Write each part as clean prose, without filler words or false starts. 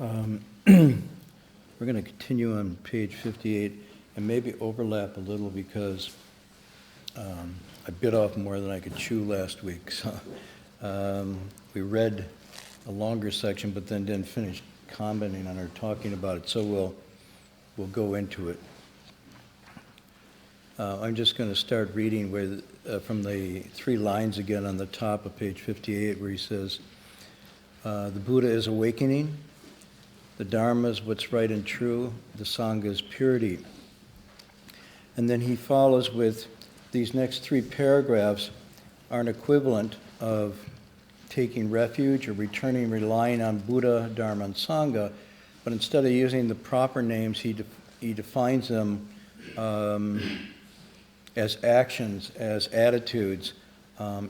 We're going to continue on page 58 and maybe overlap a little because I bit off more than I could chew last week. So we read a longer section but then didn't finish commenting on or talking about it. So we'll go into it. I'm just going to start reading from the 3 lines again on the top of page 58 where he says, the Buddha is awakening, the Dharma is what's right and true, the Sangha is purity. And then he follows with these next 3 paragraphs are an equivalent of taking refuge or returning, relying on Buddha, Dharma, and Sangha, but instead of using the proper names, he defines them as actions, as attitudes,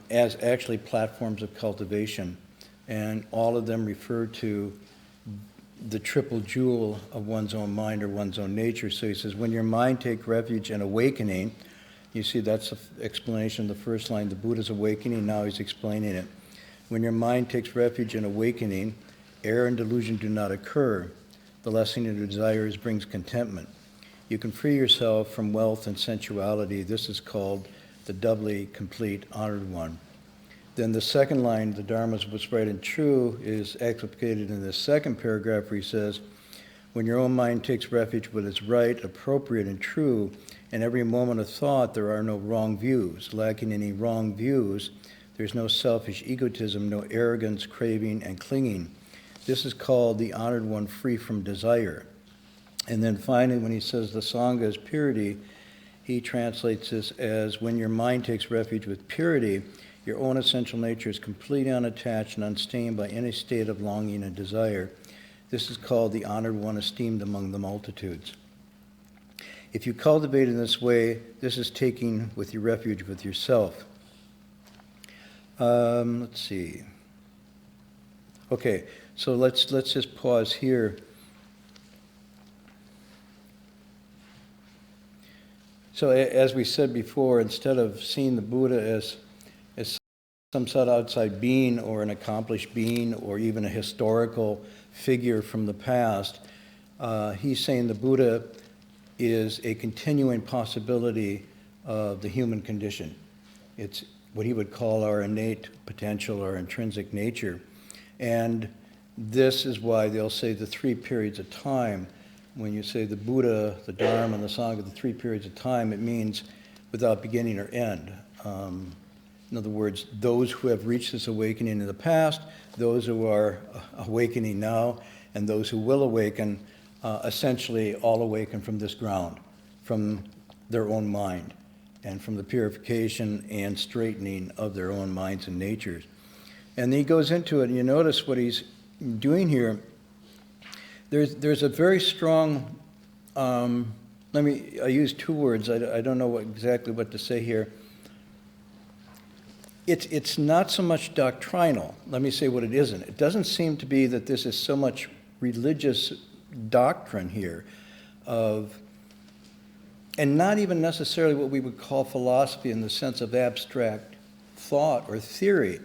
as actually platforms of cultivation. And all of them refer to the triple jewel of one's own mind or one's own nature. So he says, when your mind takes refuge in awakening, you see that's the explanation of the first line, the Buddha's awakening, now he's explaining it. When your mind takes refuge in awakening, error and delusion do not occur. The lessening of desires brings contentment. You can free yourself from wealth and sensuality. This is called the doubly complete honored one. Then the second line, the Dharma is what's right and true, is explicated in this second paragraph where he says, when your own mind takes refuge with what is right, appropriate, and true, in every moment of thought there are no wrong views. Lacking any wrong views, there's no selfish egotism, no arrogance, craving, and clinging. This is called the honored one free from desire. And then finally, when he says the Sangha is purity, he translates this as when your mind takes refuge with purity, your own essential nature is completely unattached and unstained by any state of longing and desire. This is called the honored one, esteemed among the multitudes. If you cultivate in this way, this is taking with your refuge with yourself. Let's see. Okay, so let's just pause here. So as we said before, instead of seeing the Buddha as some sort of outside being or an accomplished being or even a historical figure from the past, he's saying the Buddha is a continuing possibility of the human condition. It's what he would call our innate potential or intrinsic nature. And this is why they'll say the 3 periods of time. When you say the Buddha, the Dharma, and the Sangha, the 3 periods of time, it means without beginning or end. In other words, those who have reached this awakening in the past, those who are awakening now, and those who will awaken, essentially all awaken from this ground, from their own mind, and from the purification and straightening of their own minds and natures. And he goes into it, and you notice what he's doing here. There's a very strong, I use 2 words, I don't know exactly what to say here. It's not so much doctrinal. Let me say what it isn't. It doesn't seem to be that this is so much religious doctrine here of, and not even necessarily what we would call philosophy in the sense of abstract thought or theory.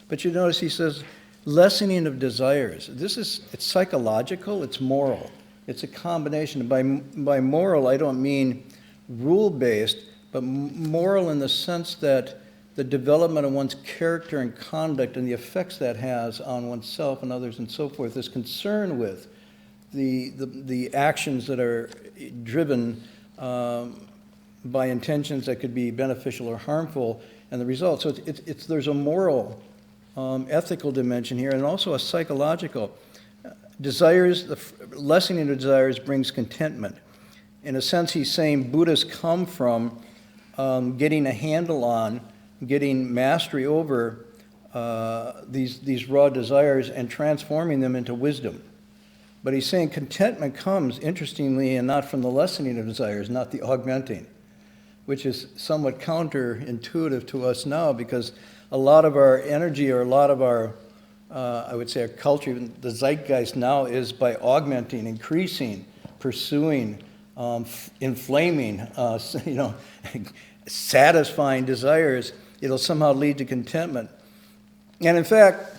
But you notice he says, lessening of desires. It's psychological, it's moral. It's a combination. By moral, I don't mean rule-based, but moral in the sense that the development of one's character and conduct and the effects that has on oneself and others and so forth is concerned with the actions that are driven by intentions that could be beneficial or harmful and the result. So there's a moral, ethical dimension here and also a psychological. Desires, the lessening of desires brings contentment. In a sense, he's saying Buddhists come from getting a handle on, getting mastery over these raw desires and transforming them into wisdom. But he's saying contentment comes, interestingly, and not from the lessening of desires, not the augmenting, which is somewhat counterintuitive to us now because a lot of our energy or a lot of our, I would say our culture, even the zeitgeist now is by augmenting, increasing, pursuing, inflaming, satisfying desires. It'll somehow lead to contentment. And in fact,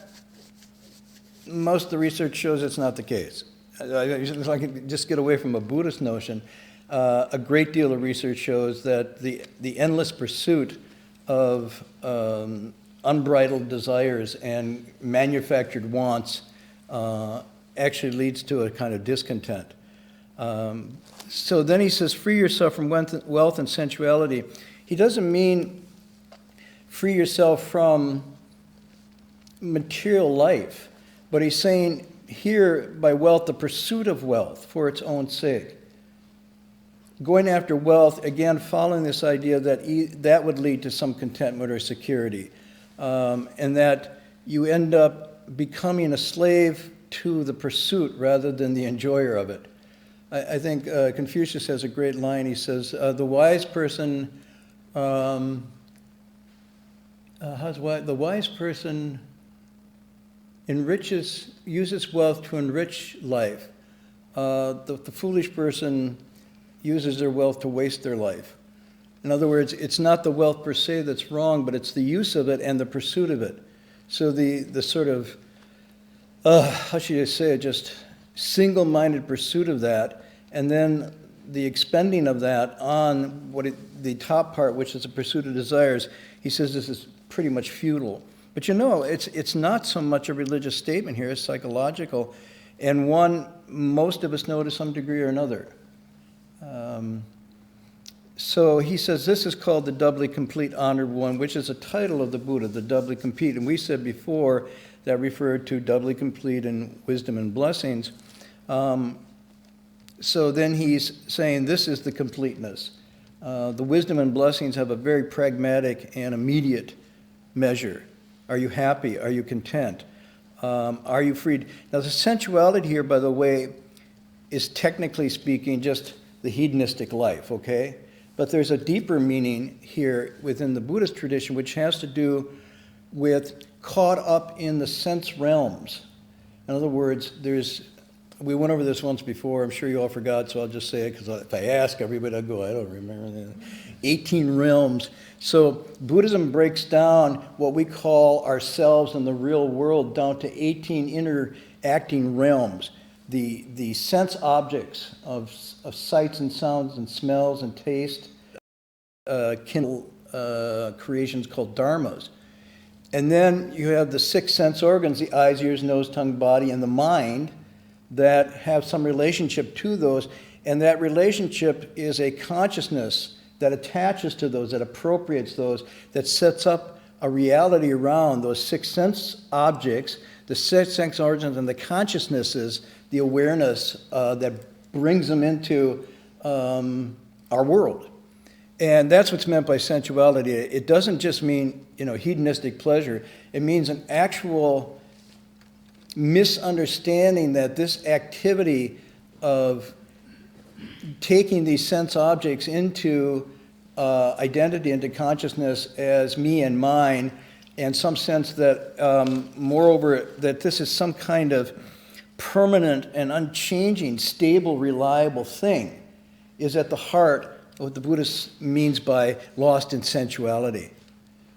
most of the research shows it's not the case. if I can just get away from a Buddhist notion, a great deal of research shows that the endless pursuit of unbridled desires and manufactured wants actually leads to a kind of discontent. So then he says, free yourself from wealth and sensuality. He doesn't mean free yourself from material life, but he's saying here by wealth, the pursuit of wealth for its own sake. Going after wealth, again, following this idea that that would lead to some contentment or security, and that you end up becoming a slave to the pursuit rather than the enjoyer of it. I think Confucius has a great line. He says, the wise person, the wise person uses wealth to enrich life. The foolish person uses their wealth to waste their life. In other words, it's not the wealth per se that's wrong, but it's the use of it and the pursuit of it. So the sort of, how should I say it, just single-minded pursuit of that, and then the expending of that on the top part, which is the pursuit of desires, he says this is pretty much futile. But you know, it's not so much a religious statement here, it's psychological, and one most of us know to some degree or another. So he says this is called the doubly complete honored one, which is a title of the Buddha, the doubly complete. And we said before that referred to doubly complete in wisdom and blessings. So then he's saying this is the completeness. The wisdom and blessings have a very pragmatic and immediate measure. Are you happy? Are you content? Are you freed? Now the sensuality here, by the way, is technically speaking just the hedonistic life, okay? But there's a deeper meaning here within the Buddhist tradition which has to do with caught up in the sense realms. In other words, we went over this once before, I'm sure you all forgot, so I'll just say it, because if I ask everybody, I'll go, I don't remember that. 18 realms. So Buddhism breaks down what we call ourselves in the real world down to 18 interacting realms. The sense objects of sights and sounds and smells and taste, creations called dharmas. And then you have the 6 sense organs, the eyes, ears, nose, tongue, body, and the mind, that have some relationship to those. And that relationship is a consciousness that attaches to those, that appropriates those, that sets up a reality around those 6 sense objects, the 6 sense organs, and the consciousnesses, the awareness that brings them into our world. And that's what's meant by sensuality. It doesn't just mean, hedonistic pleasure. It means an actual misunderstanding that this activity of taking these sense objects into identity, into consciousness as me and mine, and some sense that, moreover, that this is some kind of permanent and unchanging, stable, reliable thing, is at the heart of what the Buddhist means by lost in sensuality.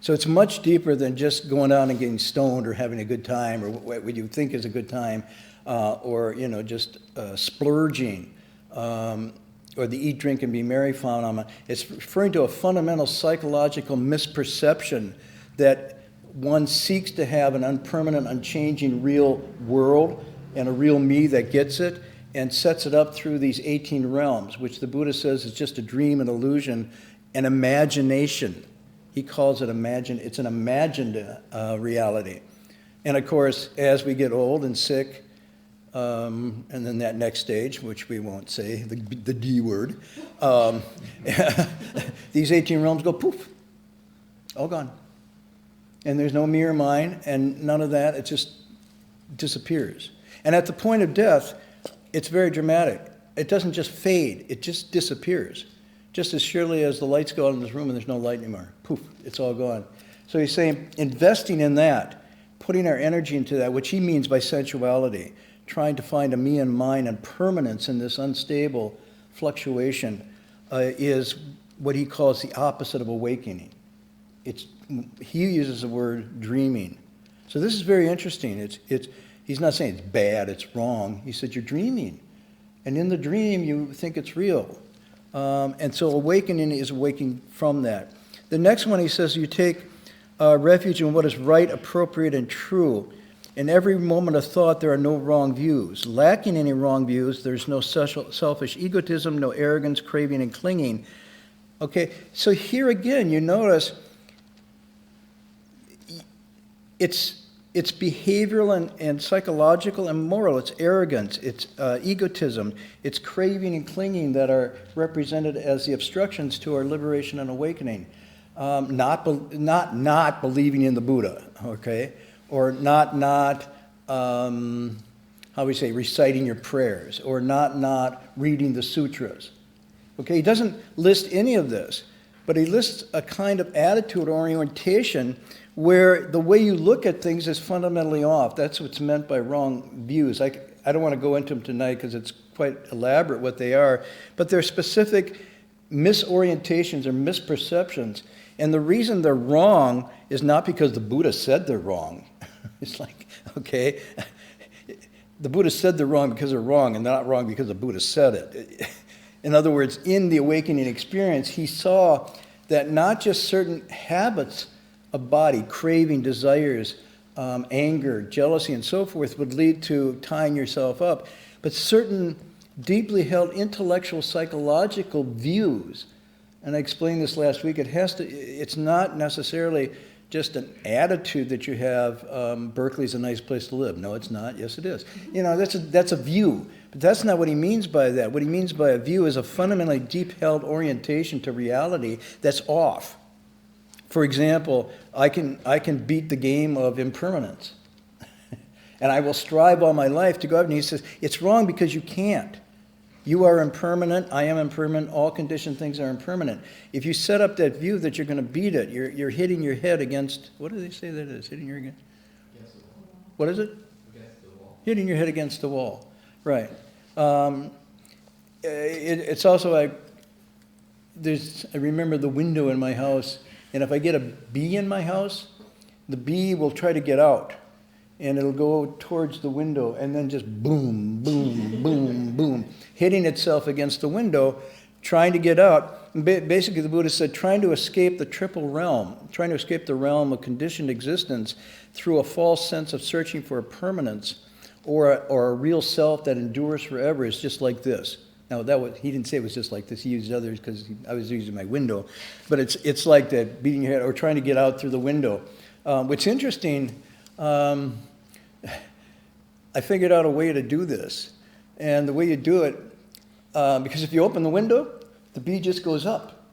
So it's much deeper than just going out and getting stoned or having a good time or what you think is a good time, or just splurging, or the eat, drink, and be merry phenomenon. It's referring to a fundamental psychological misperception that one seeks to have an unpermanent, unchanging real world and a real me that gets it and sets it up through these 18 realms, which the Buddha says is just a dream, an illusion, an imagination. He calls it it's an imagined reality. And of course, as we get old and sick, and then that next stage, which we won't say, the D word, these 18 realms go poof, all gone. And there's no me or mine, and none of that, it just disappears. And at the point of death, it's very dramatic. It doesn't just fade, it just disappears. Just as surely as the lights go out in this room and there's no light anymore. Poof, it's all gone. So he's saying investing in that, putting our energy into that, which he means by sensuality, trying to find a me and mine and permanence in this unstable fluctuation, is what he calls the opposite of awakening. He uses the word dreaming. So this is very interesting. He's not saying it's bad, it's wrong. He said you're dreaming. And in the dream, you think it's real. And so awakening is awakening from that. The next one, he says, you take refuge in what is right, appropriate, and true. In every moment of thought, there are no wrong views. Lacking any wrong views, there's no selfish egotism, no arrogance, craving, and clinging. Okay, so here again, you notice it's behavioral and psychological and moral. It's arrogance, it's egotism, it's craving and clinging that are represented as the obstructions to our liberation and awakening. Not believing in the Buddha, okay? Or not how we say, reciting your prayers, or not reading the sutras. Okay, he doesn't list any of this, but he lists a kind of attitude or orientation where the way you look at things is fundamentally off. That's what's meant by wrong views. I don't want to go into them tonight because it's quite elaborate what they are, but they're specific misorientations or misperceptions. And the reason they're wrong is not because the Buddha said they're wrong. It's like, okay, the Buddha said they're wrong because they're wrong, and they're not wrong because the Buddha said it. In other words, in the awakening experience, he saw that not just certain habits of body, craving, desires, anger, jealousy, and so forth would lead to tying yourself up, but certain deeply held intellectual, psychological views. And I explained this last week. It's not necessarily just an attitude that you have, Berkeley's a nice place to live. No, it's not. Yes, it is. You know, that's a view. But that's not what he means by that. What he means by a view is a fundamentally deep-held orientation to reality that's off. For example, I can beat the game of impermanence. And I will strive all my life to go up. And he says, it's wrong because you can't. You are impermanent, I am impermanent, all conditioned things are impermanent. If you set up that view that you're going to beat it, you're hitting your head against, what do they say that is? Hitting your head against the wall. What is it? Against the wall. Hitting your head against the wall, right. It's also, I remember the window in my house, and if I get a bee in my house, the bee will try to get out. And it'll go towards the window and then just boom, boom, boom, boom, hitting itself against the window, trying to get out. Basically, the Buddha said, trying to escape the triple realm, trying to escape the realm of conditioned existence through a false sense of searching for a permanence or a real self that endures forever is just like this. Now, he didn't say it was just like this. He used others because I was using my window. But it's like that, beating your head or trying to get out through the window. What's interesting, I figured out a way to do this. And the way you do it, because if you open the window, the bee just goes up,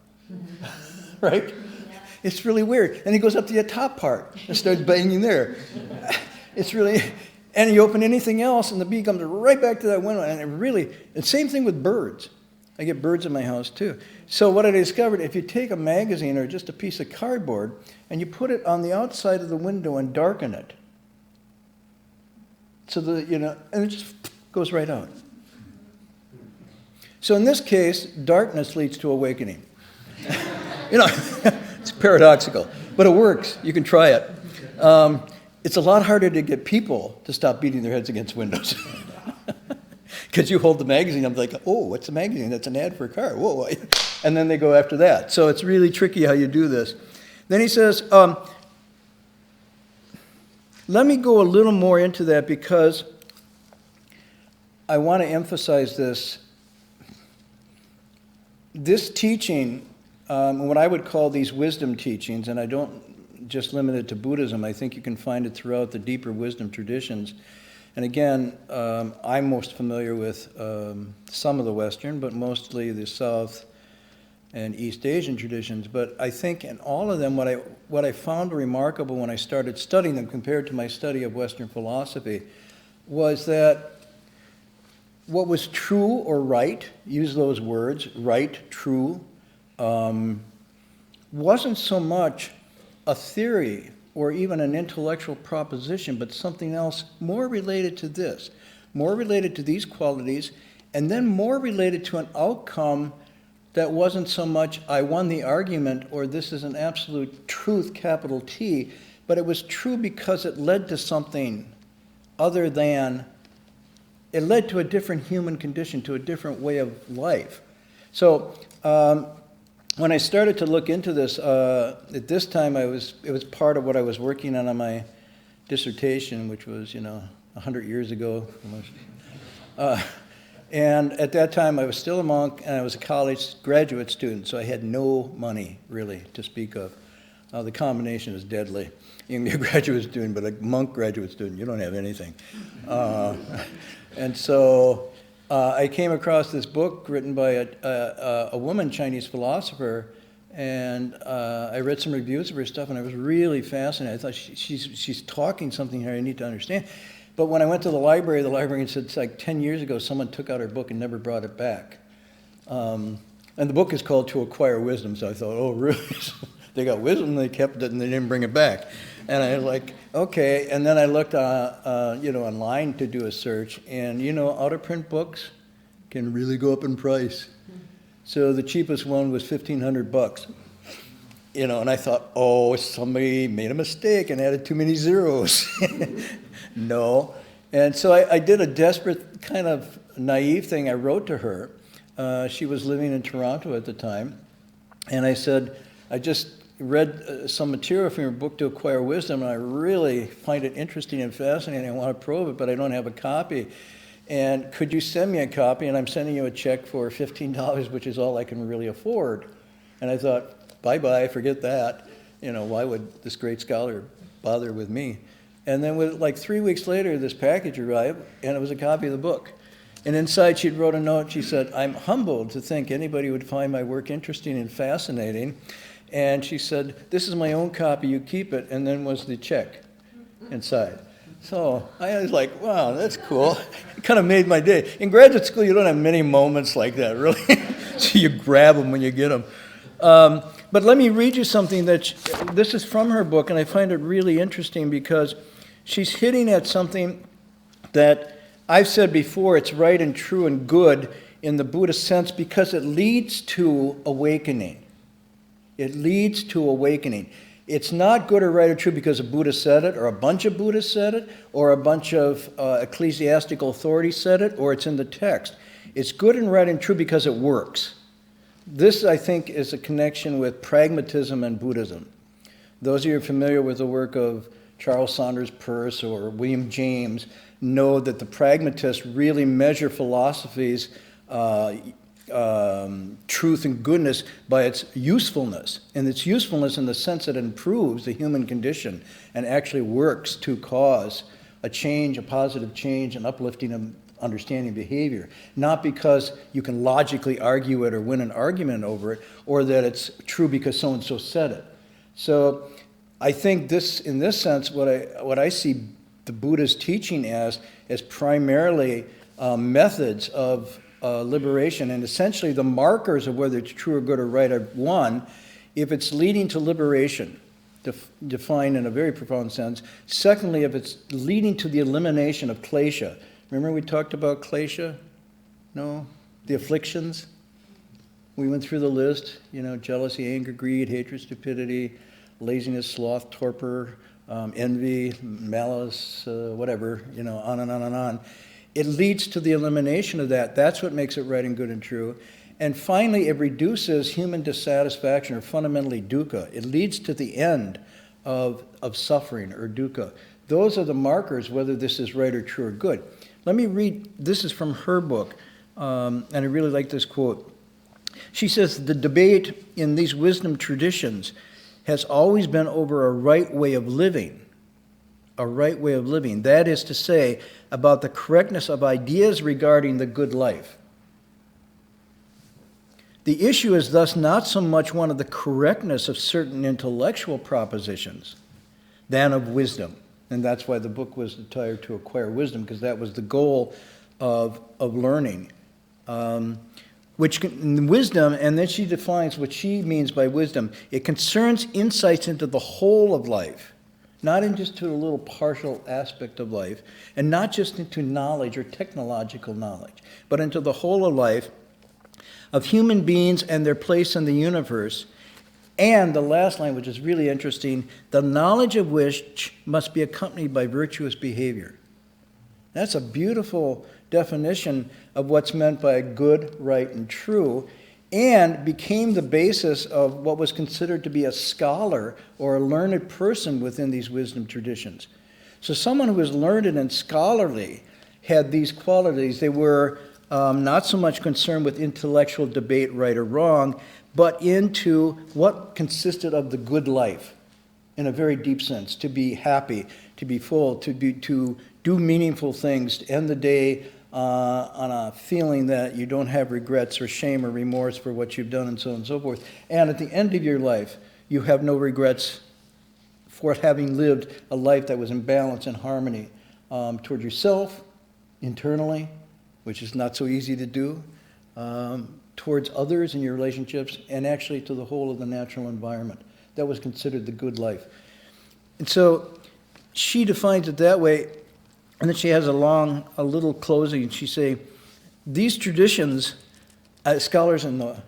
right? Yeah. It's really weird. And he goes up to the top part and starts banging there. It's really, and you open anything else and the bee comes right back to that window. And same thing with birds. I get birds in my house too. So what I discovered, if you take a magazine or just a piece of cardboard and you put it on the outside of the window and darken it, so that, and it just goes right out. So in this case, darkness leads to awakening. It's paradoxical, but it works. You can try it. It's a lot harder to get people to stop beating their heads against windows. Because you hold the magazine, I'm like, oh, what's a magazine? That's an ad for a car. Whoa. And then they go after that. So it's really tricky how you do this. Then he says, let me go a little more into that because I want to emphasize this. This teaching, what I would call these wisdom teachings, and I don't just limit it to Buddhism, I think you can find it throughout the deeper wisdom traditions. And again, I'm most familiar with some of the Western, but mostly the South and East Asian traditions. But I think in all of them, what I found remarkable when I started studying them compared to my study of Western philosophy was that what was true or right, use those words, right, true, wasn't so much a theory or even an intellectual proposition, but something else more related to this, more related to these qualities, and then more related to an outcome that wasn't so much I won the argument or this is an absolute truth, capital T, but it was true because it led to something other than, it led to a different human condition, to a different way of life. So when I started to look into this, at this time it was part of what I was working on my dissertation, which was, 100 years ago. And at that time I was still a monk and I was a college graduate student, so I had no money really to speak of. The combination is deadly. You can be a graduate student, but a monk graduate student, you don't have anything. And so I came across this book written by a woman Chinese philosopher, and I read some reviews of her stuff, and I was really fascinated. I thought she's talking something here I need to understand. But when I went to the librarian said, it's like 10 years ago someone took out her book and never brought it back. And the book is called To Acquire Wisdom, so I thought, oh, really? They got wisdom, they kept it, and they didn't bring it back. And I was like, okay. And then I looked, online to do a search, and out-of-print books can really go up in price. So the cheapest one was $1,500. And I thought, oh, somebody made a mistake and added too many zeros. No. And so I did a desperate kind of naive thing. I wrote to her. She was living in Toronto at the time. And I said, I just read some material from your book, To Acquire Wisdom, and I really find it interesting and fascinating. I want to probe it, but I don't have a copy. And could you send me a copy? And I'm sending you a check for $15, which is all I can really afford. And I thought, bye-bye, forget that. Why would this great scholar bother with me? And then like 3 weeks later, this package arrived, and it was a copy of the book. And inside she wrote a note. She said, I'm humbled to think anybody would find my work interesting and fascinating. And she said, this is my own copy, you keep it. And then was the check inside. So I was like, wow, that's cool. It kind of made my day. In graduate school, you don't have many moments like that, really. So you grab them when you get them. But let me read you something this is from her book, and I find it really interesting because she's hitting at something that I've said before, it's right and true and good in the Buddhist sense because it leads to awakening. It leads to awakening. It's not good or right or true because a Buddha said it, or a bunch of Buddhists said it, or a bunch of ecclesiastical authorities said it, or it's in the text. It's good and right and true because it works. This, I think, is a connection with pragmatism and Buddhism. Those of you who are familiar with the work of Charles Saunders Peirce or William James know that the pragmatists really measure philosophy's truth and goodness by its usefulness. And its usefulness in the sense that it improves the human condition and actually works to cause a change, a positive change, an uplifting of understanding behavior. Not because you can logically argue it or win an argument over it, or that it's true because so-and-so said it. So I think this, in this sense, what I see the Buddha's teaching as primarily methods of liberation, and essentially the markers of whether it's true or good or right are one, if it's leading to liberation, defined in a very profound sense. Secondly, if it's leading to the elimination of klesha. Remember we talked about klesha? No? The afflictions? We went through the list, jealousy, anger, greed, hatred, stupidity, laziness, sloth, torpor, envy, malice, whatever, on and on and on. It leads to the elimination of that. That's what makes it right and good and true. And finally, it reduces human dissatisfaction, or fundamentally dukkha. It leads to the end of suffering, or dukkha. Those are the markers whether this is right or true or good. Let me read, this is from her book, and I really like this quote. She says, the debate in these wisdom traditions has always been over a right way of living. A right way of living. That is to say, about the correctness of ideas regarding the good life. The issue is thus not so much one of the correctness of certain intellectual propositions than of wisdom. And that's why the book was titled To Acquire Wisdom, because that was the goal of learning. Wisdom, and then she defines what she means by wisdom. It concerns insights into the whole of life, not in just to a little partial aspect of life, and not just into knowledge or technological knowledge, but into the whole of life, of human beings and their place in the universe. And the last line, which is really interesting, the knowledge of which must be accompanied by virtuous behavior. That's a beautiful definition of what's meant by good, right, and true, and became the basis of what was considered to be a scholar or a learned person within these wisdom traditions. So someone who was learned and scholarly had these qualities. They were not so much concerned with intellectual debate, right or wrong, but into what consisted of the good life in a very deep sense, to be happy, to be full, to do meaningful things, to end the day on a feeling that you don't have regrets or shame or remorse for what you've done and so on and so forth. And at the end of your life, you have no regrets for having lived a life that was in balance and harmony toward yourself, internally, which is not so easy to do, towards others in your relationships, and actually to the whole of the natural environment. That was considered the good life. And so she defines it that way, and then she has a little closing, and she say, these traditions, scholars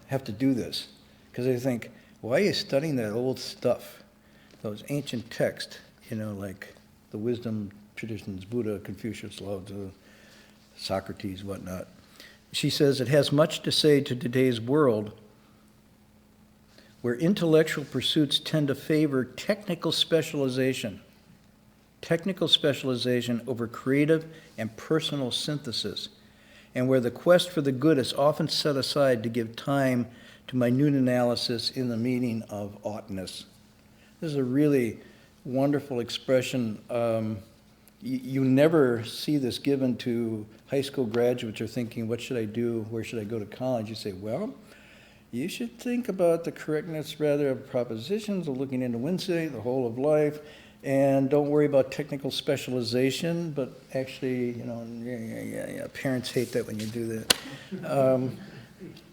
have to do this, because they think, why are you studying that old stuff? Those ancient texts, like the wisdom traditions, Buddha, Confucius, Lao Tzu, Socrates, whatnot. She says it has much to say to today's world where intellectual pursuits tend to favor technical specialization over creative and personal synthesis, and where the quest for the good is often set aside to give time to minute analysis in the meaning of oughtness. This is a really wonderful expression. You never see this given to high school graduates who are thinking, what should I do? Where should I go to college? You say, well, you should think about the correctness, rather, of propositions, of looking into Wednesday, the whole of life, and don't worry about technical specialization, but actually, parents hate that when you do that.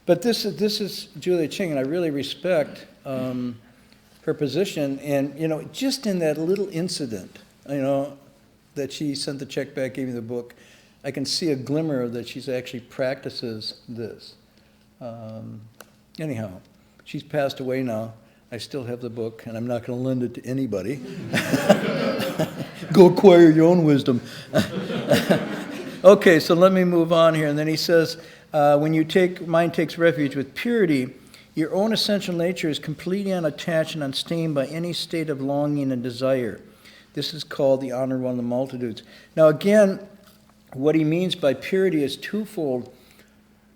But this is Julia Ching, and I really respect her position, and just in that little incident, that she sent the check back, gave me the book, I can see a glimmer of that she's actually practices this. Anyhow, she's passed away now. I still have the book, and I'm not going to lend it to anybody. Go acquire your own wisdom. Okay, so let me move on here. And then he says, mind takes refuge with purity, your own essential nature is completely unattached and unstained by any state of longing and desire. This is called the honored one of the multitudes. Now again, what he means by purity is twofold.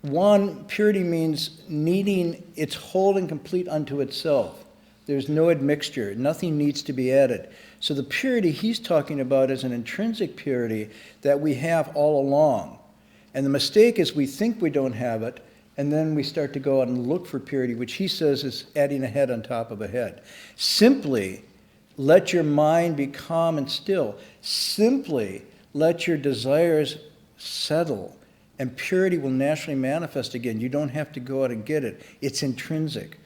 One, purity means needing its whole and complete unto itself. There's no admixture. Nothing needs to be added. So the purity he's talking about is an intrinsic purity that we have all along. And the mistake is we think we don't have it, and then we start to go out and look for purity, which he says is adding a head on top of a head. Simply let your mind be calm and still. Simply let your desires settle, and purity will naturally manifest again. You don't have to go out and get it. It's intrinsic.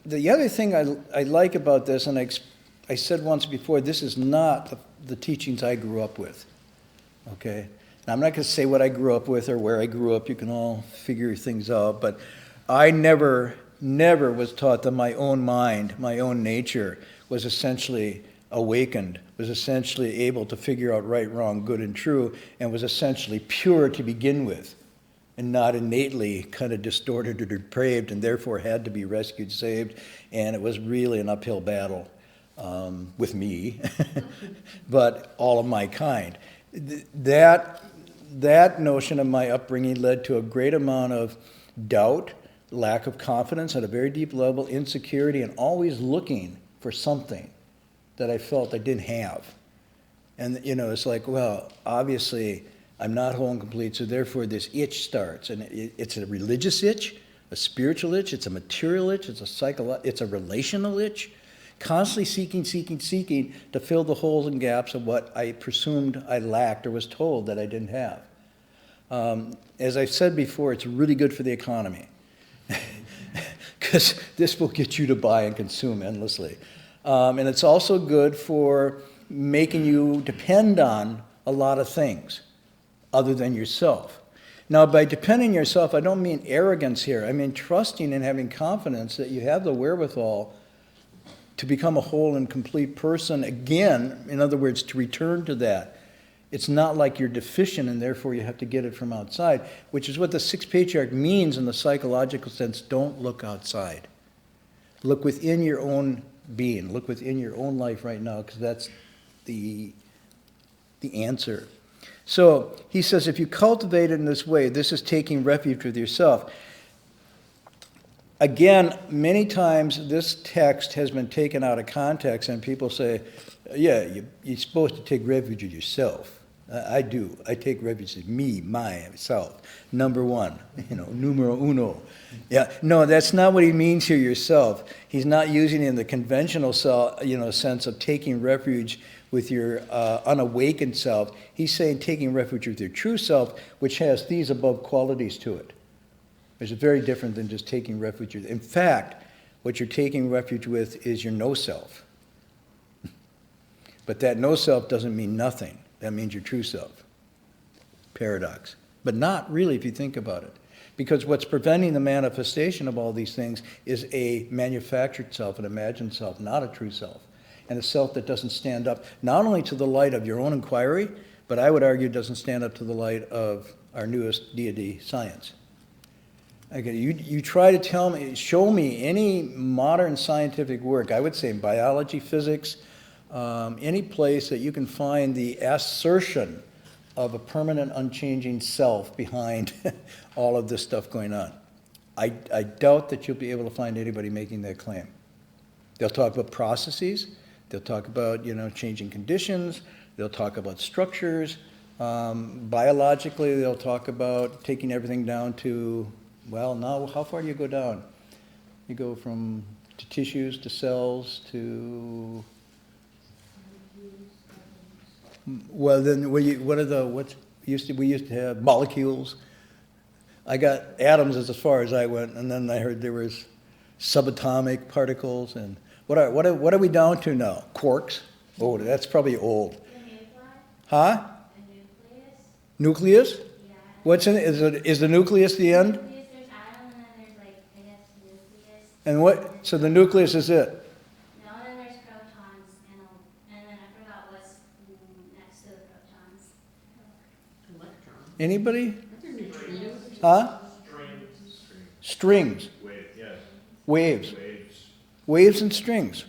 The other thing I like about this, and I said once before, this is not the teachings I grew up with, okay? Now, I'm not going to say what I grew up with or where I grew up. You can all figure things out, but I never was taught that my own mind, my own nature, was essentially awakened, was essentially able to figure out right, wrong, good, and true, and was essentially pure to begin with, and not innately kind of distorted or depraved, and therefore had to be rescued, saved, and it was really an uphill battle with me, but all of my kind. That notion of my upbringing led to a great amount of doubt, lack of confidence at a very deep level, insecurity, and always looking for something that I felt I didn't have. And, it's like, well, obviously I'm not whole and complete, so therefore this itch starts. And it's a religious itch, a spiritual itch, it's a material itch, it's a relational itch, constantly seeking to fill the holes and gaps of what I presumed I lacked or was told that I didn't have. As I've said before, it's really good for the economy because this will get you to buy and consume endlessly. And it's also good for making you depend on a lot of things other than yourself. Now, by depending on yourself, I don't mean arrogance here. I mean trusting and having confidence that you have the wherewithal to become a whole and complete person again, in other words, to return to that It's not like you're deficient and therefore you have to get it from outside, which is what the Sixth Patriarch means in the psychological sense. Don't look outside. Look within your own being. Look within your own life right now, because that's the answer. So he says, if you cultivate it in this way, this is taking refuge with yourself. Again, many times this text has been taken out of context, and people say, yeah, you're supposed to take refuge with yourself. I do. I take refuge with me, myself. Number one, numero uno. Yeah, no, that's not what he means here, yourself. He's not using it in the conventional sense of taking refuge with your unawakened self. He's saying taking refuge with your true self, which has these above qualities to it. It's very different than just taking refuge. In fact, what you're taking refuge with is your no self. But that no self doesn't mean nothing. That means your true self. Paradox. But not really if you think about it. Because what's preventing the manifestation of all these things is a manufactured self, an imagined self, not a true self. And a self that doesn't stand up not only to the light of your own inquiry, but I would argue doesn't stand up to the light of our newest deity, science. Okay, you try to show me any modern scientific work, I would say biology, physics, any place that you can find the assertion of a permanent, unchanging self behind all of this stuff going on. I doubt that you'll be able to find anybody making that claim. They'll talk about processes, they'll talk about changing conditions, they'll talk about structures, biologically they'll talk about taking everything down to, well, now how far do you go down? You go to tissues, to cells, to... Well, then we used to have molecules. I got atoms as far as I went, and then I heard there was subatomic particles, and what are we down to now? Quarks? Oh, that's probably old. Huh? Nucleus? Yeah. What's in it? Is the nucleus the end? There's atom, and then there's nucleus. And what? So the nucleus is it? No, and then there's protons, and then I forgot what's next to the protons. Electron. Anybody? Neutrinos. Huh? Strings. Waves. Waves and strings.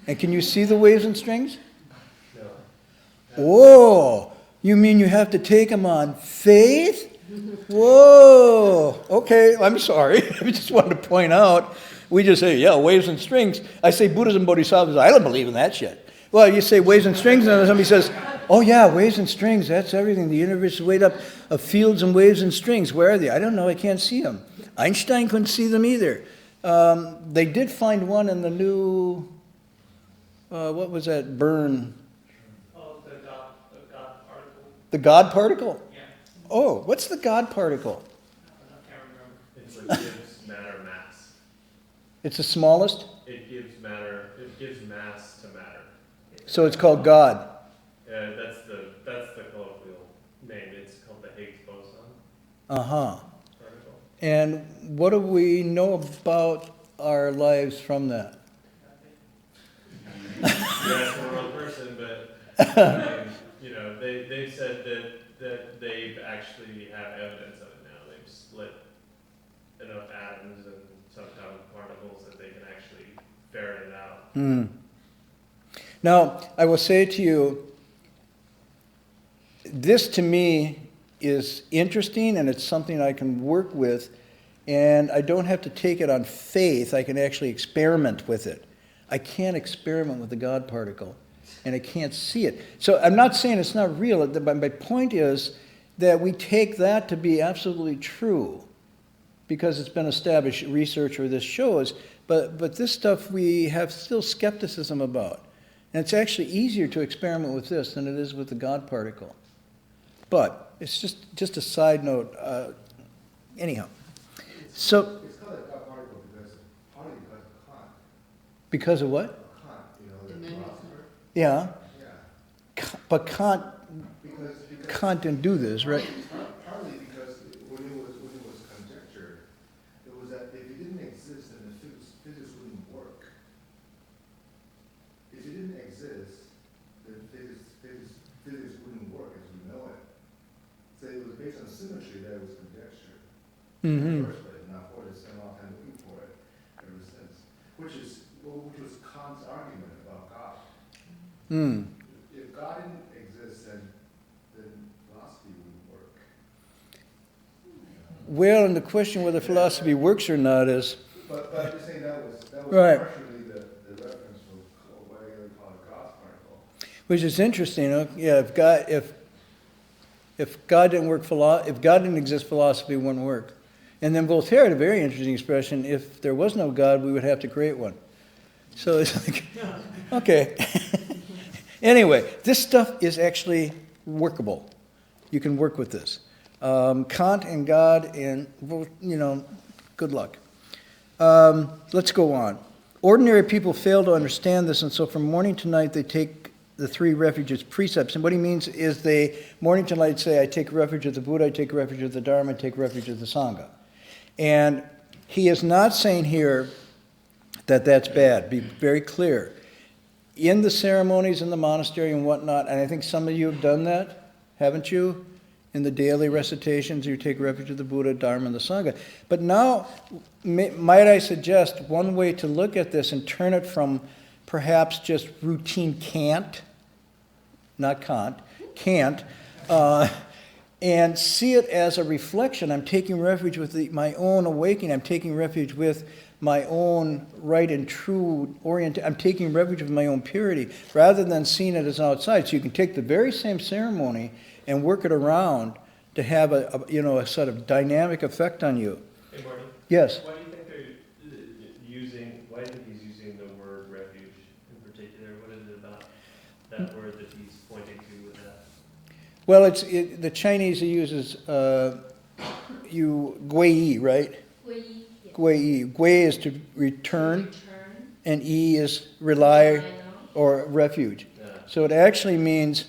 And can you see the waves and strings? No. Whoa! You mean you have to take them on faith? Whoa! Okay, I'm sorry. I just wanted to point out. We just say, yeah, waves and strings. I say Buddhism, Bodhisattvas. I don't believe in that shit. Well, you say waves and strings, and then somebody says, oh yeah, waves and strings, that's everything. The universe is made up of fields and waves and strings. Where are they? I don't know. I can't see them. Einstein couldn't see them either. They did find one in the new, what was that, burn? Oh, the God particle. The God particle? Yeah. Oh, what's the God particle? I can't remember. It's what gives matter mass. It's the smallest? It gives mass to matter. So it's called God. That's the colloquial name. It's called the Higgs boson Uh-huh. particle. And what do we know about our lives from that? That's the wrong person, but they've said that they actually have evidence of it now. They've split enough atoms and subatomic particles that they can actually ferret it out. Now, I will say to you, this to me is interesting, and it's something I can work with, and I don't have to take it on faith. I can actually experiment with it. I can't experiment with the God particle, and I can't see it. So I'm not saying it's not real. My point is that we take that to be absolutely true because it's been established, research or this shows, but this stuff we have still skepticism about. And it's actually easier to experiment with this than it is with the God particle. But it's just a side note. Anyhow, so it's called a God particle partly because of Kant. Because of what? Kant, And then it's Yeah, Yeah, but Kant because didn't do this, right? partly because when it was conjectured, it was that if it didn't exist, then the physics wouldn't work. If it didn't exist, then physics wouldn't work as we based on symmetry, that was conjecture. Mm-hmm. In the first place, not for it, spent a lot of time looking for it ever since. Which was Kant's argument about God. Mm. If God didn't exist, then philosophy wouldn't work. Well, and the question whether philosophy works or not is, But I'm just saying that was Right. partially the reference for what I call a God's particle. which is interesting. Yeah, if God didn't work, if God didn't exist, philosophy wouldn't work. And then Voltaire had a very interesting expression: if there was no God, we would have to create one. So it's like, okay. Anyway, this stuff is actually workable. You can work with this. Kant and God, and good luck. Let's go on. Ordinary people fail to understand this, and so from morning to night they take the three refuges precepts. And what he means is they, morning to night, say, I take refuge of the Buddha, I take refuge of the Dharma, I take refuge of the Sangha. And he is not saying here that that's bad. Be very clear. In the ceremonies in the monastery and whatnot, and I think some of you have done that, haven't you? In the daily recitations, you take refuge of the Buddha, Dharma, and the Sangha. But now, might I suggest one way to look at this and turn it from perhaps just routine cant, not Kant, cant, and see it as a reflection. I'm taking refuge with my own awakening. I'm taking refuge with my own right and true orientation. I'm taking refuge with my own purity, rather than seeing it as outside. So you can take the very same ceremony and work it around to have a sort of dynamic effect on you. Hey, Marty? Yes? Why do you think why do you think he's using the word refuge in particular? What is it about that word that he's pointing to with that? Well, the Chinese uses gui yi, right? Gui yi. Gui is to return, and yi is rely or refuge. Yeah. So it actually means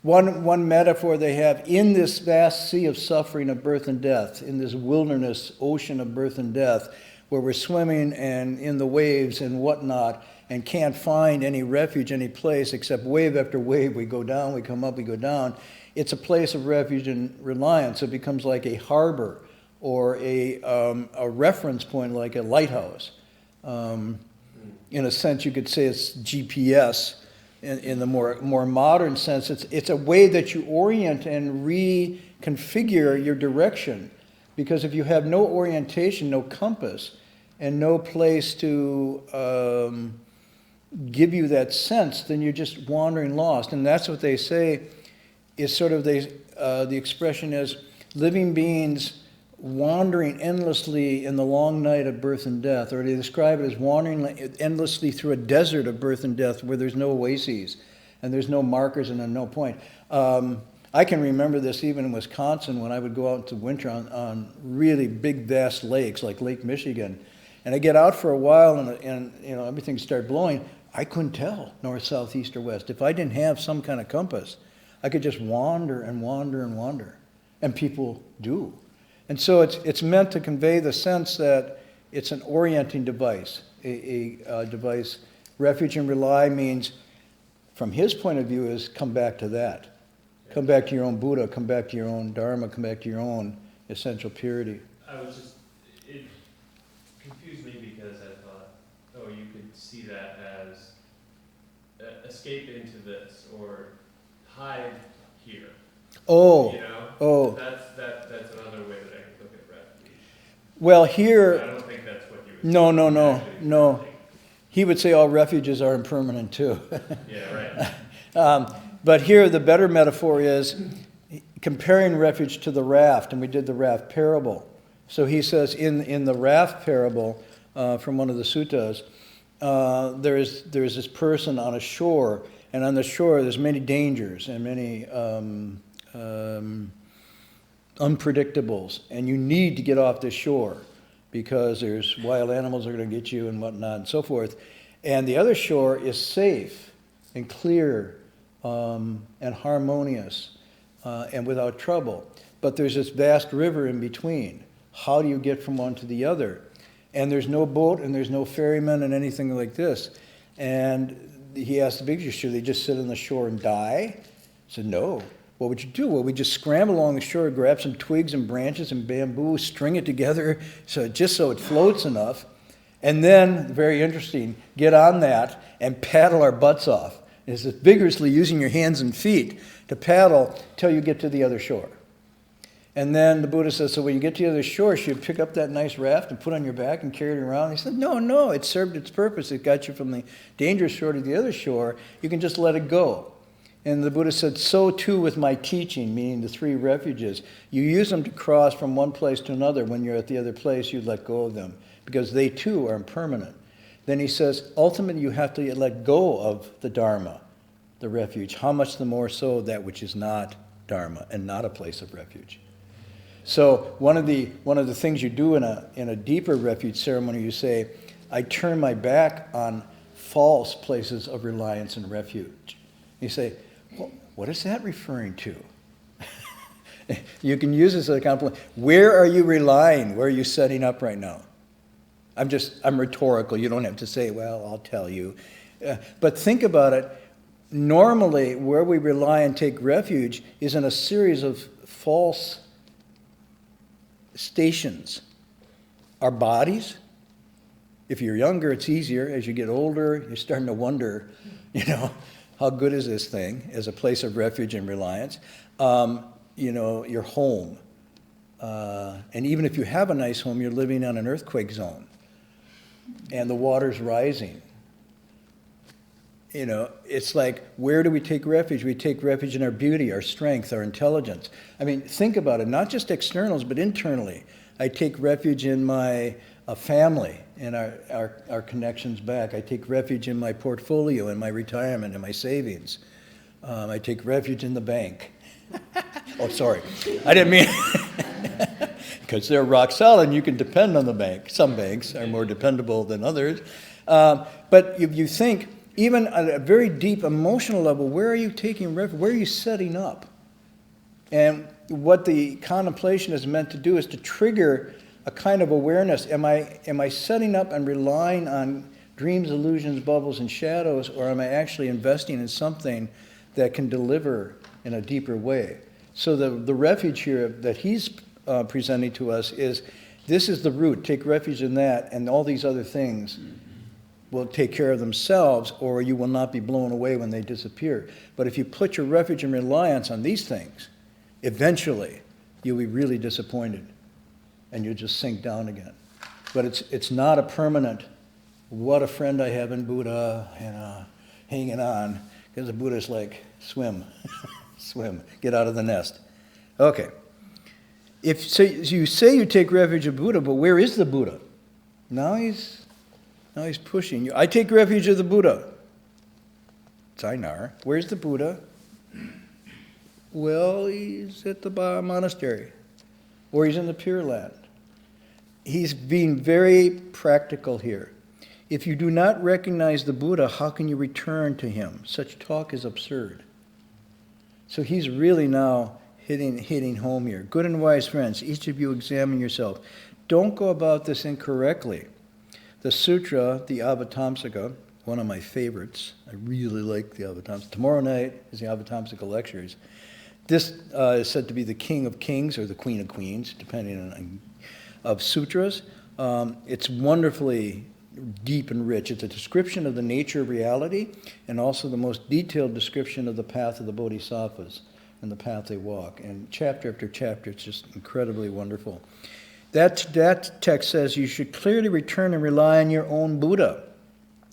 one metaphor they have in this vast sea of suffering of birth and death, in this wilderness ocean of birth and death, where we're swimming and in the waves and whatnot, and can't find any refuge, any place, except wave after wave. We go down, we come up, we go down. It's a place of refuge and reliance. It becomes like a harbor or a reference point, like a lighthouse. In a sense, you could say it's GPS. In the more modern sense, it's a way that you orient and reconfigure your direction. Because if you have no orientation, no compass, and no place to give you that sense, then you're just wandering lost. And that's what they say is sort of the expression is living beings wandering endlessly in the long night of birth and death, or they describe it as wandering endlessly through a desert of birth and death where there's no oases and there's no markers and no point. I can remember this even in Wisconsin when I would go out into winter on really big, vast lakes like Lake Michigan, and I get out for a while and everything started blowing. I couldn't tell north, south, east, or west. If I didn't have some kind of compass, I could just wander and wander and wander, and people do. And so it's meant to convey the sense that it's an orienting device, a device. Refuge and rely means, from his point of view, is come back to that. Come back to your own Buddha, come back to your own Dharma, come back to your own essential purity. It confused me because I thought, you could see that as escape into this or hide here. Oh, You know? oh. That's another way that I can look at refuge. Well, I here, don't think that's what you would no, say. no. He would say all refuges are impermanent too. Yeah, right. But here the better metaphor is comparing refuge to the raft, and we did the raft parable. So he says in the raft parable from one of the suttas, there's this person on a shore, and on the shore there's many dangers and many unpredictables, and you need to get off the shore because there's wild animals are going to get you and whatnot and so forth. And the other shore is safe and clear and harmonious and without trouble. But there's this vast river in between. How do you get from one to the other? And there's no boat and there's no ferryman and anything like this. And he asked the bhikshu, should they just sit on the shore and die? I said, no. what would you do? Well, we just scramble along the shore, grab some twigs and branches and bamboo, string it together just so it floats enough, and then, very interesting, get on that and paddle our butts off. It's vigorously using your hands and feet to paddle till you get to the other shore. And then the Buddha says, so when you get to the other shore, you should pick up that nice raft and put it on your back and carry it around. He said, no, it served its purpose. It got you from the dangerous shore to the other shore. You can just let it go. And the Buddha said, so too with my teaching, meaning the 3 refuges. You use them to cross from one place to another. When you're at the other place, you let go of them, because they too are impermanent. Then he says, ultimately you have to let go of the Dharma, the refuge. How much the more so that which is not Dharma and not a place of refuge. So one of the things you do in a deeper refuge ceremony, you say, I turn my back on false places of reliance and refuge. You say, well, what is that referring to? You can use this as a compliment. Where are you relying? Where are you setting up right now? I'm rhetorical. You don't have to say, well, I'll tell you. But think about it. Normally, where we rely and take refuge is in a series of false stations. Our bodies. If you're younger, it's easier. As you get older, you're starting to wonder, how good is this thing as a place of refuge and reliance? Your home. And even if you have a nice home, you're living on an earthquake zone. And the water's rising. It's like, where do we take refuge? We take refuge in our beauty, our strength, our intelligence. I mean, think about it, not just externals, but internally. I take refuge in my family and our connections back. I take refuge in my portfolio, in my retirement, in my savings. I take refuge in the bank. Oh, sorry. I didn't mean... Because they're rock solid and you can depend on the bank. Some banks are more dependable than others. But if you think, even at a very deep emotional level, where are you taking refuge? Where are you setting up? And what the contemplation is meant to do is to trigger a kind of awareness. Am I setting up and relying on dreams, illusions, bubbles, and shadows, or am I actually investing in something that can deliver in a deeper way? So the refuge here that he's presenting to us is, this is the root. Take refuge in that, and all these other things will take care of themselves, or you will not be blown away when they disappear. But if you put your refuge and reliance on these things, eventually you'll be really disappointed, and you'll just sink down again. But it's not a permanent, what a friend I have in Buddha, hanging on, because the Buddha's like, swim, swim, get out of the nest. Okay. So you say you take refuge in Buddha, but where is the Buddha? Now he's pushing you. I take refuge of the Buddha. Zainar. Where's the Buddha? Well, he's at the monastery. Or he's in the Pure Land. He's being very practical here. If you do not recognize the Buddha, how can you return to him? Such talk is absurd. So he's really now hitting home here. Good and wise friends, each of you examine yourself. Don't go about this incorrectly. The sutra, the Avatamsaka, one of my favorites. I really like the Avatamsaka. Tomorrow night is the Avatamsaka lectures. This is said to be the king of kings or the queen of queens, depending on of sutras. It's wonderfully deep and rich. It's a description of the nature of reality and also the most detailed description of the path of the bodhisattvas and the path they walk. And chapter after chapter, it's just incredibly wonderful. That text says you should clearly return and rely on your own Buddha,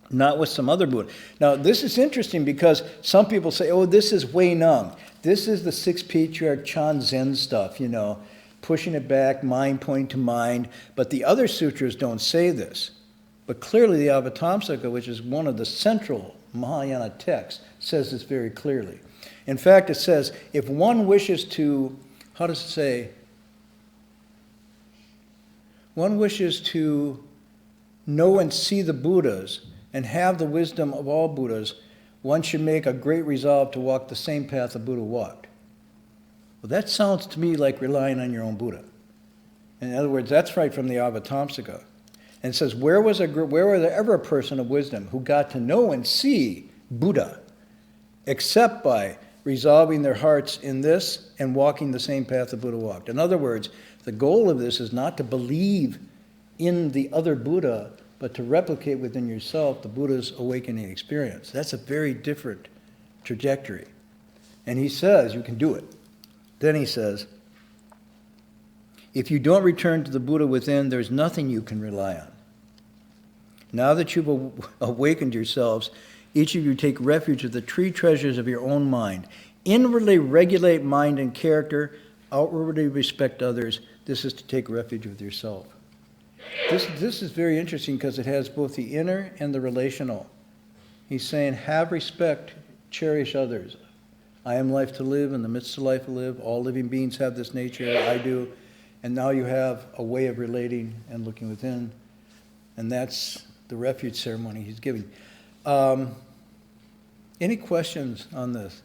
not with some other Buddha. Now, this is interesting because some people say, oh, this is Hui Neng. This is the Sixth Patriarch Chan Zen stuff, pushing it back, mind pointing to mind. But the other sutras don't say this. But clearly the Avatamsaka, which is one of the central Mahayana texts, says this very clearly. In fact, it says, if one wishes to, how does it say? One wishes to know and see the Buddhas and have the wisdom of all Buddhas, one should make a great resolve to walk the same path the Buddha walked. Well, that sounds to me like relying on your own Buddha. In other words, that's right from the Avatamsaka. And it says, where was there ever a person of wisdom who got to know and see Buddha, except by resolving their hearts in this and walking the same path the Buddha walked. In other words, the goal of this is not to believe in the other Buddha, but to replicate within yourself the Buddha's awakening experience. That's a very different trajectory. And he says you can do it. Then he says, if you don't return to the Buddha within, there's nothing you can rely on. Now that you've awakened yourselves, each of you take refuge of the tree treasures of your own mind. Inwardly regulate mind and character, outwardly respect others. This is to take refuge with yourself. This is very interesting because it has both the inner and the relational. He's saying, have respect, cherish others. I am life to live, in the midst of life to live. All living beings have this nature, I do. And now you have a way of relating and looking within. And that's the refuge ceremony he's giving. Any questions on this?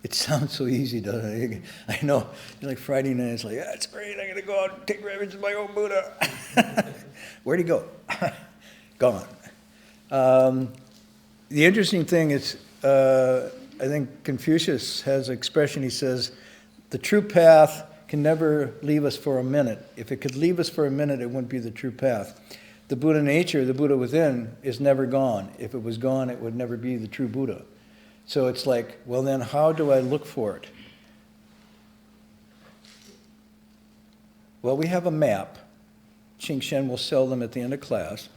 It sounds so easy, doesn't it? I know, like Friday night, it's like, yeah, it's great, I'm going to go out and take refuge with my own Buddha. Where'd he go? Gone. The interesting thing is, I think Confucius has an expression, he says, the true path can never leave us for a minute. If it could leave us for a minute, it wouldn't be the true path. The Buddha nature, the Buddha within, is never gone. If it was gone, it would never be the true Buddha. So it's like, well then, how do I look for it? Well, we have a map. Ching Shen will sell them at the end of class.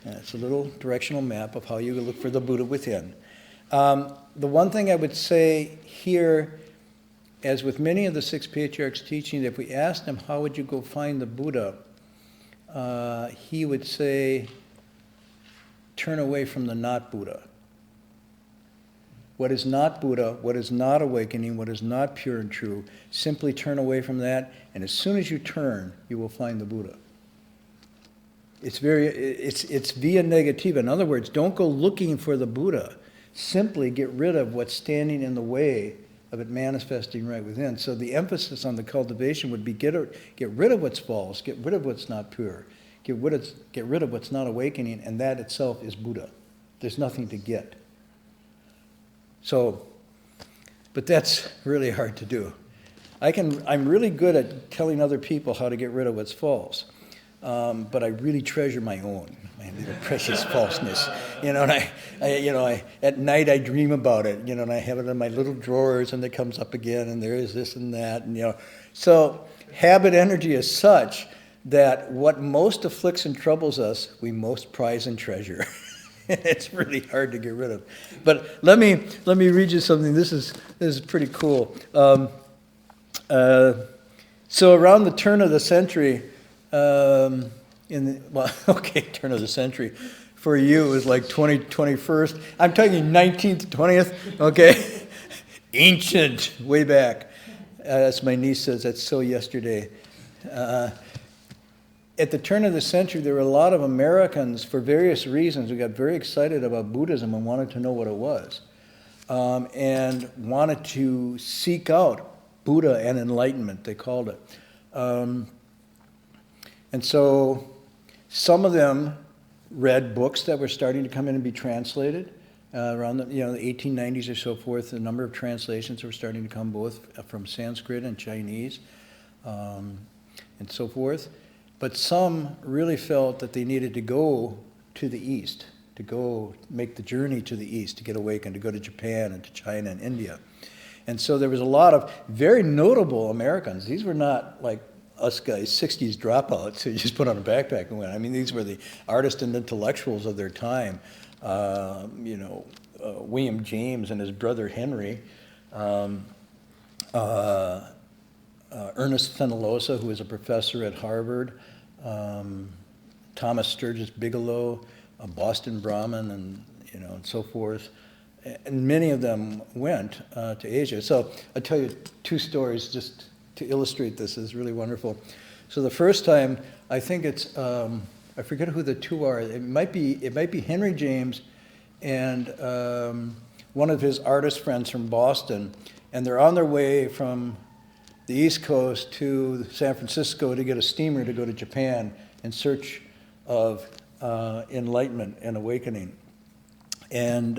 It's a little directional map of how you look for the Buddha within. The one thing I would say here, as with many of the Sixth Patriarchs' teaching, if we asked him, how would you go find the Buddha? He would say, turn away from the not Buddha. What is not Buddha, what is not awakening, what is not pure and true, simply turn away from that, and as soon as you turn, you will find the Buddha. It's via negativa. In other words, don't go looking for the Buddha. Simply get rid of what's standing in the way of it manifesting right within. So the emphasis on the cultivation would be get rid of what's false, get rid of what's not pure, get rid of what's not awakening, and that itself is Buddha. There's nothing to get. So, but that's really hard to do. I'm really good at telling other people how to get rid of what's false, but I really treasure my own, my little precious falseness. And I at night I dream about it, and I have it in my little drawers, and it comes up again, and there is this and that, and So habit energy is such that what most afflicts and troubles us, we most prize and treasure. It's really hard to get rid of. But let me read you something. This is pretty cool. So around the turn of the century, turn of the century. For you, it was like 21st. I'm talking 19th, 20th, okay? Ancient, way back. As my niece says, that's so yesterday. At the turn of the century, there were a lot of Americans, for various reasons, who got very excited about Buddhism and wanted to know what it was, and wanted to seek out Buddha and enlightenment, they called it. And so some of them read books that were starting to come in and be translated. Around the 1890s or so forth, a number of translations were starting to come both from Sanskrit and Chinese and so forth. But some really felt that they needed to go to the East, to go make the journey to the East, to get awakened, to go to Japan and to China and India. And so there was a lot of very notable Americans. These were not like us guys, 60s dropouts who just put on a backpack and went. I mean, these were the artists and intellectuals of their time. William James and his brother Henry, Ernest Fenollosa, who was a professor at Harvard, Thomas Sturgis Bigelow, a Boston Brahmin, and so forth. And many of them went to Asia. So I'll tell you two stories just to illustrate this. It's really wonderful. So the first time, I think it's, I forget who the two are. It might be Henry James and one of his artist friends from Boston. And they're on their way from the East Coast to San Francisco to get a steamer to go to Japan in search of enlightenment and awakening. And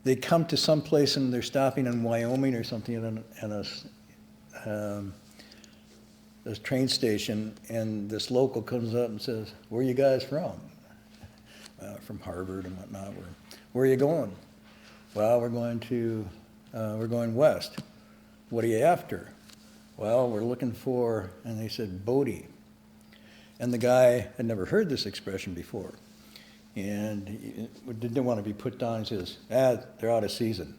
they come to some place and they're stopping in Wyoming or something a train station, and this local comes up and says, "Where are you guys from?" From Harvard and whatnot. Where are you going? Well, we're going west. What are you after? Well, we're looking for, and they said, Bodhi. And the guy had never heard this expression before. And he didn't want to be put down. He says, they're out of season.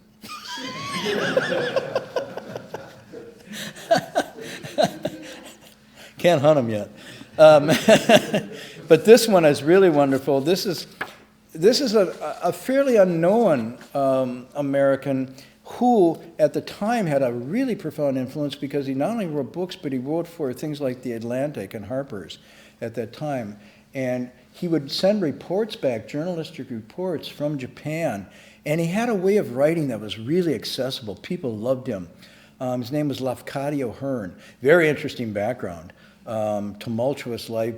Can't hunt them yet. But this one is really wonderful. This is a fairly unknown American who, at the time, had a really profound influence because he not only wrote books, but he wrote for things like The Atlantic and Harper's at that time. And he would send reports back, journalistic reports from Japan. And he had a way of writing that was really accessible. People loved him. His name was Lafcadio Hearn. Very interesting background. Tumultuous life,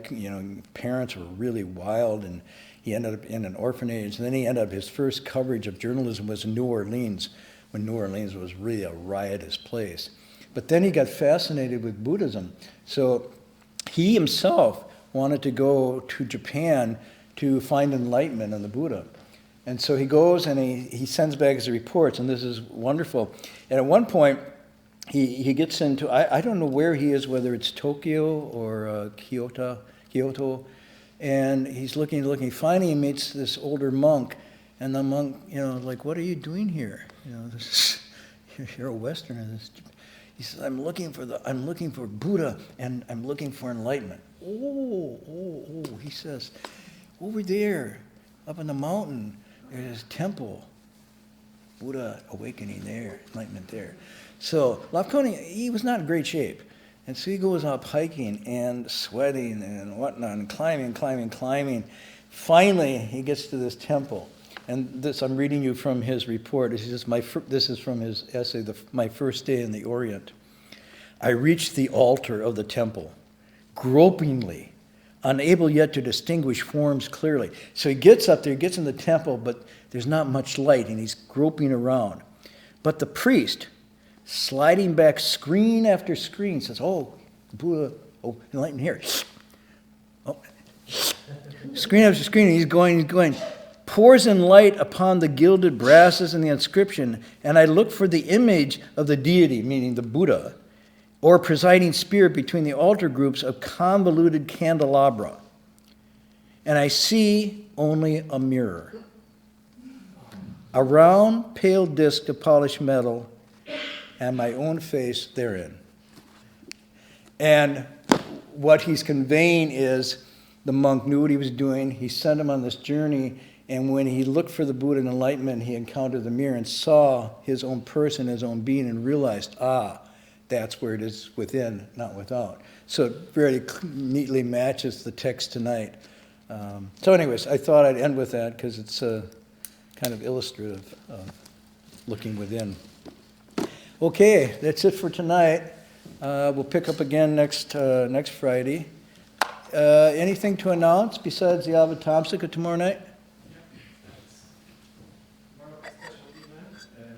parents were really wild, and he ended up in an orphanage. And then he ended up, his first coverage of journalism was in New Orleans, when New Orleans was really a riotous place. But then he got fascinated with Buddhism. So he himself wanted to go to Japan to find enlightenment in the Buddha. And so he goes and he sends back his reports, and this is wonderful. And at one point, he gets into, I don't know where he is, whether it's Tokyo or Kyoto, and he's looking. Finally, he meets this older monk, and the monk, like, what are you doing here? You're a Westerner. He says, I'm looking for Buddha, and I'm looking for enlightenment. Oh, he says, over there, up in the mountain, there's a temple. Buddha awakening there, enlightenment there. So Lafcadio, he was not in great shape. And so he goes up hiking and sweating and whatnot, and climbing. Finally, he gets to this temple. And this, I'm reading you from his report. This is from his essay, My First Day in the Orient. I reached the altar of the temple, gropingly, unable yet to distinguish forms clearly. So he gets up there, gets in the temple, but there's not much light, and he's groping around. But the priest, sliding back screen after screen, says, Buddha, enlightened here. Screen after screen, he's going, pours in light upon the gilded brasses and the inscription, and I look for the image of the deity, meaning the Buddha, or presiding spirit between the altar groups of convoluted candelabra. And I see only a mirror. A round, pale disc of polished metal, and my own face therein. And what he's conveying is the monk knew what he was doing. He sent him on this journey, and when he looked for the Buddha and enlightenment, he encountered the mirror and saw his own person, his own being, and realized, that's where it is within, not without. So it very neatly matches the text tonight. So anyways, I thought I'd end with that because it's kind of illustrative of looking within. Okay, that's it for tonight. We'll pick up again next Friday. Anything to announce besides the Avatamsaka tomorrow night? One special event,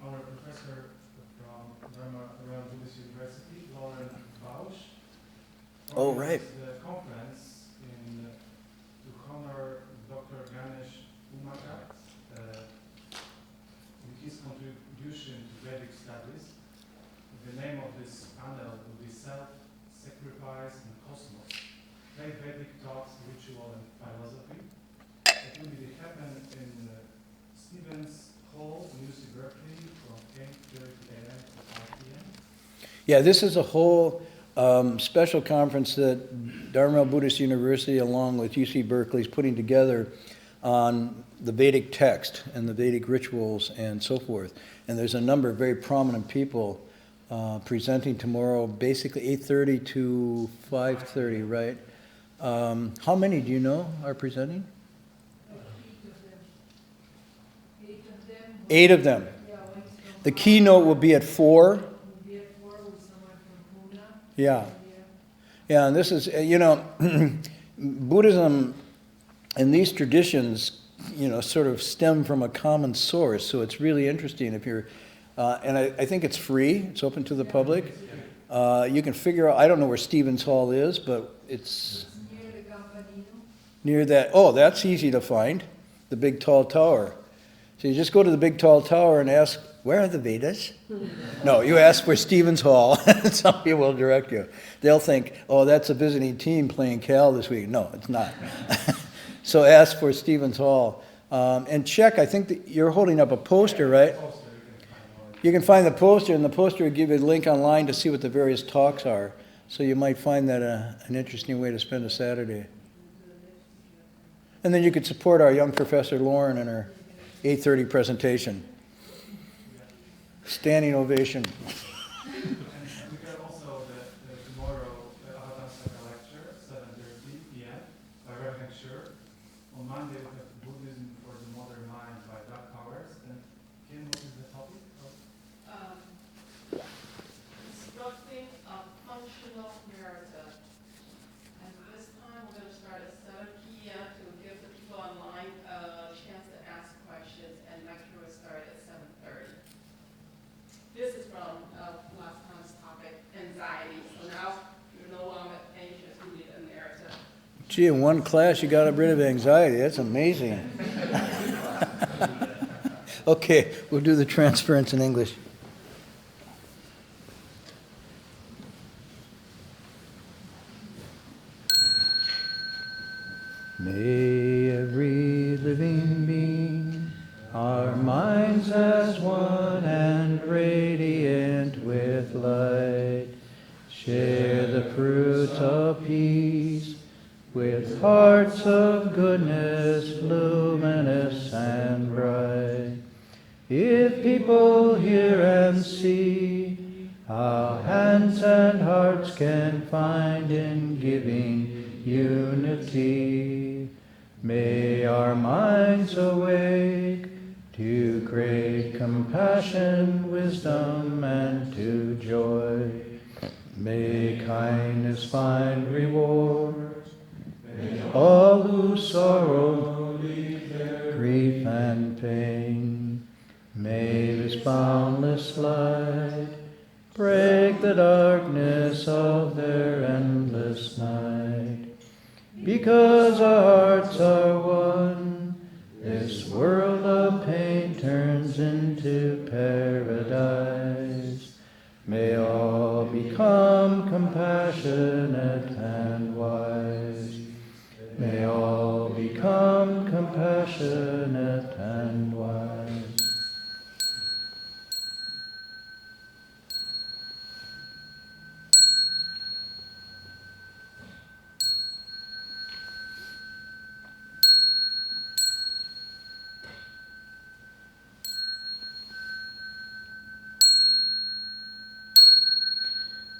our professor from Dharma Buddhist University, Lauren Bausch, Oh, right. the conference to honor Dr. Ganesh Umagat with his contribution to Vedic studies. The name of this panel will be Self, Sacrifice, and Cosmos, Vedic Thoughts, Ritual, and Philosophy. It will happen in Stevens Hall, UC Berkeley, from 8:30 a.m. to 5 p.m. Yeah, this is a whole special conference that Dharma Buddhist University, along with UC Berkeley, is putting together on the Vedic text and the Vedic rituals and so forth. And there's a number of very prominent people presenting tomorrow, basically 8:30 to 5:30, right? How many do you know are presenting? 8 of them. The keynote will be at 4. Yeah. Yeah, and this is, Buddhism and these traditions sort of stem from a common source. So it's really interesting if you're, and I think it's free. It's open to the public. You can figure out, I don't know where Stevens Hall is, but it's Near the Campanino. near that. Oh, that's easy to find, the big tall tower. So you just go to the big tall tower and ask, where are the Vedas? No, you ask for Stevens Hall, and somebody will direct you. They'll think, oh, that's a visiting team playing Cal this week. No, it's not. So ask for Stevens Hall. And check, I think that you're holding up a poster, right? You can find the poster, and the poster will give you a link online to see what the various talks are. So you might find that an interesting way to spend a Saturday. And then you could support our young Professor Lauren in her 8:30 presentation. Standing ovation. And we got also tomorrow the Avatar Saka lecture, 7:30 p.m. by Refuge. On Monday we have Buddhism for the Modern Mind by Doug Powers. And Kim, what is the topic? Constructing a functional narrative. And this time we're going to start at 7 p.m. to give the people online a chance to ask questions, and lecture will start at 7:30. This is from last time's topic, anxiety. So now you're no longer anxious, you need a narrative. Gee, in one class you got rid of anxiety. That's amazing. Okay, we'll do the transference in English. May every living being, our minds as one and radiant with light, share the fruits of peace with hearts of goodness, luminous and bright. If people hear and see how hands and hearts can find in giving unity, may our minds awake to great compassion, wisdom, and to joy. May kindness find reward. May all who sorrow leave their grief and pain. May this boundless light break the darkness of their endless night. Because our hearts are one, this world of pain turns into paradise. May all become compassionate and wise. May all become compassionate and wise.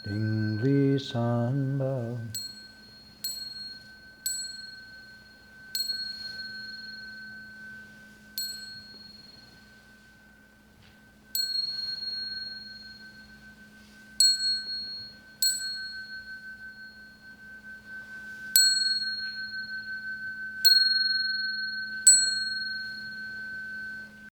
Ding li san bao.